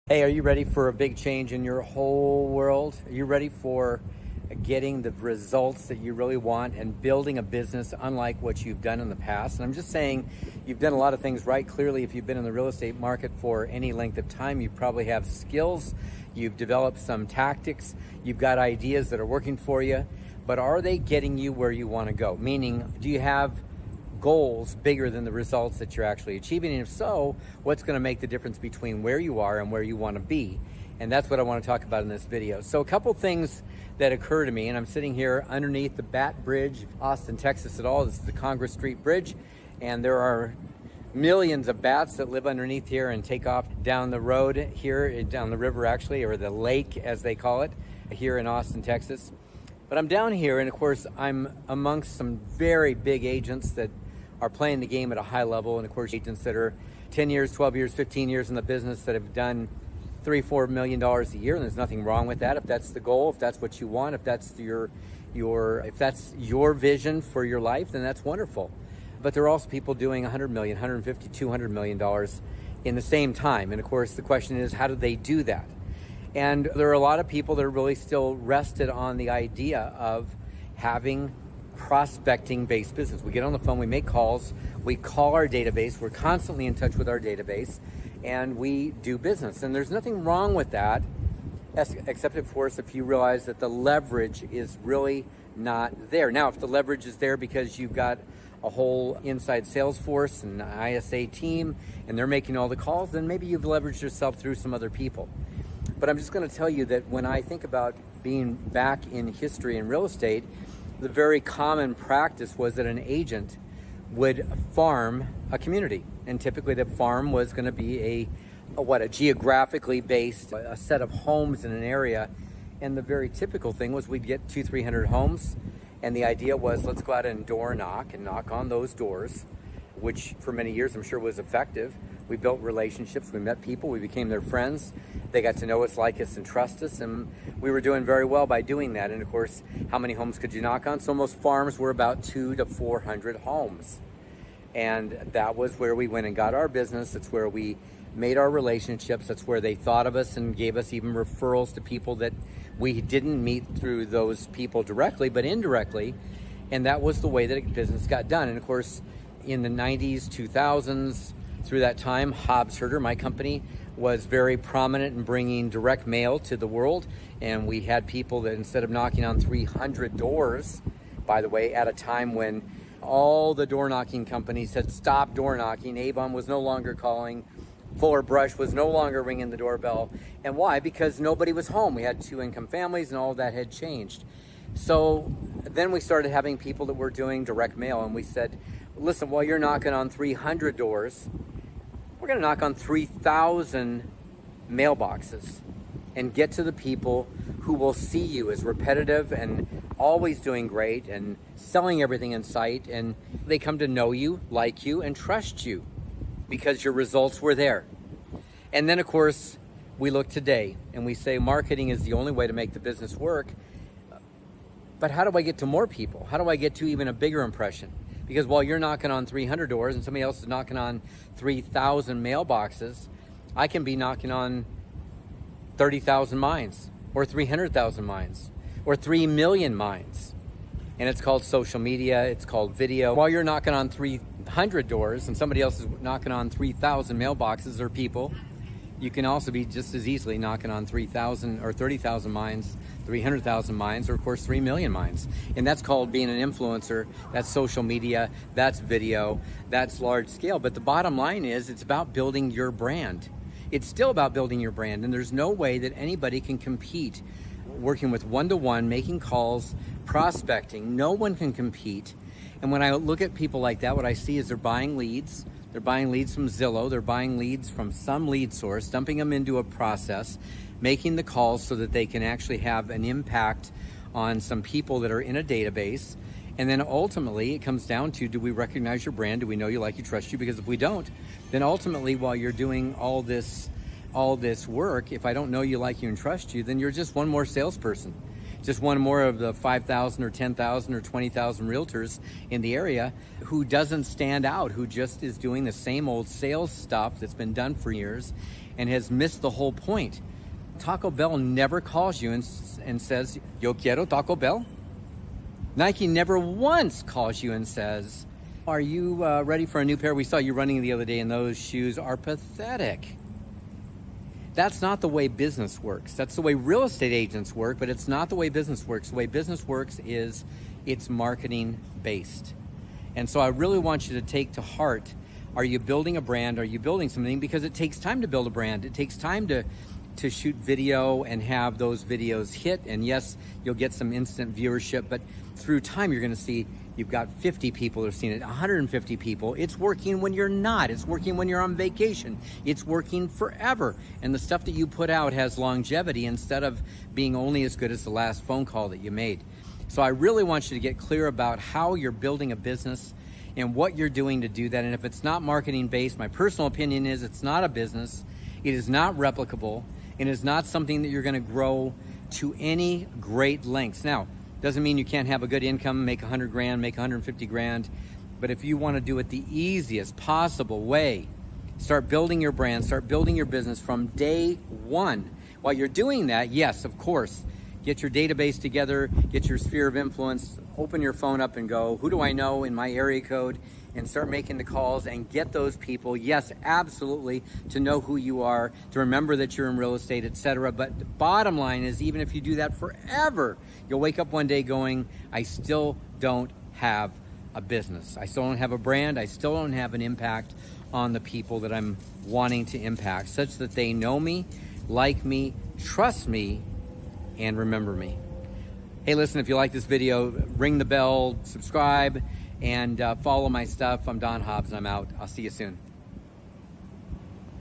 Hey, are you ready for a big change in your whole world? Are you ready for getting the results that you really want and building a business unlike what you've done in the past? And I'm just saying, you've done a lot of things right. Clearly, if you've been in the real estate market for any length of time, you probably have skills, you've developed some tactics, you've got ideas that are working for you, but are they getting you where you want to go? Meaning, do you have goals bigger than the results that you're actually achieving? And if so, what's going to make the difference between where you are and where you want to be? And that's what I want to talk about in this video. So a couple things that occur to me, and I'm sitting here underneath the Bat Bridge, Austin, Texas at all. This is the Congress Street Bridge, and there are millions of bats that live underneath here and take off down the road here, down the river actually, or the lake as they call it, here in Austin, Texas. But I'm down here, and of course I'm amongst some very big agents that are playing the game at a high level, and of course agents that are 10 years, 12 years, 15 years in the business that have done $3-4 million a year, and there's nothing wrong with that. If that's the goal, if that's what you want, if that's if that's your vision for your life, then that's wonderful. But there are also people doing 100 million, 150, 200 million dollars in the same time. And of course the question is, how do they do that? And there are a lot of people that are really still rested on the idea of having prospecting-based business. We get on the phone, we make calls, we call our database, we're constantly in touch with our database, and we do business. And there's nothing wrong with that, except of course if you realize that the leverage is really not there. Now, if the leverage is there because you've got a whole inside sales force and ISA team, and they're making all the calls, then maybe you've leveraged yourself through some other people. But I'm just going to tell you that when I think about being back in history in real estate, the very common practice was that an agent would farm a community. And typically the farm was going to be a geographically based, a set of homes in an area. And the very typical thing was we'd get 200-300 homes. And the idea was, let's go out and door knock and knock on those doors, which for many years I'm sure was effective. We built relationships, we met people, we became their friends. They got to know us, like us, and trust us, and we were doing very well by doing that. And of course, how many homes could you knock on? So most farms were about 200 to 400 homes. And that was where we went and got our business. That's where we made our relationships. That's where they thought of us and gave us even referrals to people that we didn't meet through those people directly, but indirectly. And that was the way that business got done. And of course, in the 90s, 2000s, through that time, Hobbs, my company, was very prominent in bringing direct mail to the world. And we had people that instead of knocking on 300 doors, by the way, at a time when all the door knocking companies had stopped door knocking, Avon was no longer calling, Fuller Brush was no longer ringing the doorbell. And why? Because nobody was home. We had 2-income families and all of that had changed. So then we started having people that were doing direct mail, and we said, listen, while you're knocking on 300 doors, we're going to knock on 3,000 mailboxes and get to the people who will see you as repetitive and always doing great and selling everything in sight, and they come to know you, like you, and trust you because your results were there. And then of course we look today and we say marketing is the only way to make the business work. But how do I get to more people? How do I get to even a bigger impression? Because while you're knocking on 300 doors and somebody else is knocking on 3,000 mailboxes, I can be knocking on 30,000 minds or 300,000 minds or 3 million minds. And it's called social media, it's called video. While you're knocking on 300 doors and somebody else is knocking on 3,000 mailboxes or people, you can also be just as easily knocking on 3,000 or 30,000 minds, 300,000 minds, or of course 3 million minds. And that's called being an influencer. That's social media, that's video, that's large scale. But the bottom line is it's about building your brand. It's still about building your brand, and there's no way that anybody can compete working with one-to-one, making calls, prospecting. No one can compete. And when I look at people like that, what I see is they're buying leads. They're buying leads from Zillow. They're buying leads from some lead source, dumping them into a process, making the calls so that they can actually have an impact on some people that are in a database. And then ultimately it comes down to, do we recognize your brand? Do we know you, like you, trust you? Because if we don't, then ultimately while you're doing all this work, if I don't know you, like you, and trust you, then you're just one more salesperson. just one more of the 5,000 or 10,000 or 20,000 realtors in the area who doesn't stand out, who just is doing the same old sales stuff that's been done for years and has missed the whole point. Taco Bell never calls you and says, "Yo quiero Taco Bell." Nike never once calls you and says, "Are you ready for a new pair? We saw you running the other day and those shoes are pathetic." That's not the way business works. That's the way real estate agents work, but it's not the way business works. The way business works is it's marketing based. And so I really want you to take to heart, are you building a brand? Are you building something? Because it takes time to build a brand. It takes time to shoot video and have those videos hit. And yes, you'll get some instant viewership, but through time, you're gonna see you've got 50 people that have seen it, 150 people. It's working when you're not. It's working when you're on vacation. It's working forever. And the stuff that you put out has longevity instead of being only as good as the last phone call that you made. So I really want you to get clear about how you're building a business and what you're doing to do that. And if it's not marketing based, my personal opinion is it's not a business. It is not replicable. It is not something that you're gonna grow to any great lengths. Now, doesn't mean you can't have a good income, make 100 grand, make 150 grand. But if you want to do it the easiest possible way, start building your brand, start building your business from day one. While you're doing that, yes, of course, get your database together, get your sphere of influence, open your phone up and go, who do I know in my area code? And start making the calls and get those people, yes, absolutely, to know who you are, to remember that you're in real estate, etc. But the bottom line is, even if you do that forever, you'll wake up one day going, I still don't have a business. I still don't have a brand. I still don't have an impact on the people that I'm wanting to impact, such that they know me, like me, trust me, and remember me. Hey, listen, if you like this video, ring the bell, subscribe, and follow my stuff. I'm Don Hobbs, and I'm out. I'll see you soon.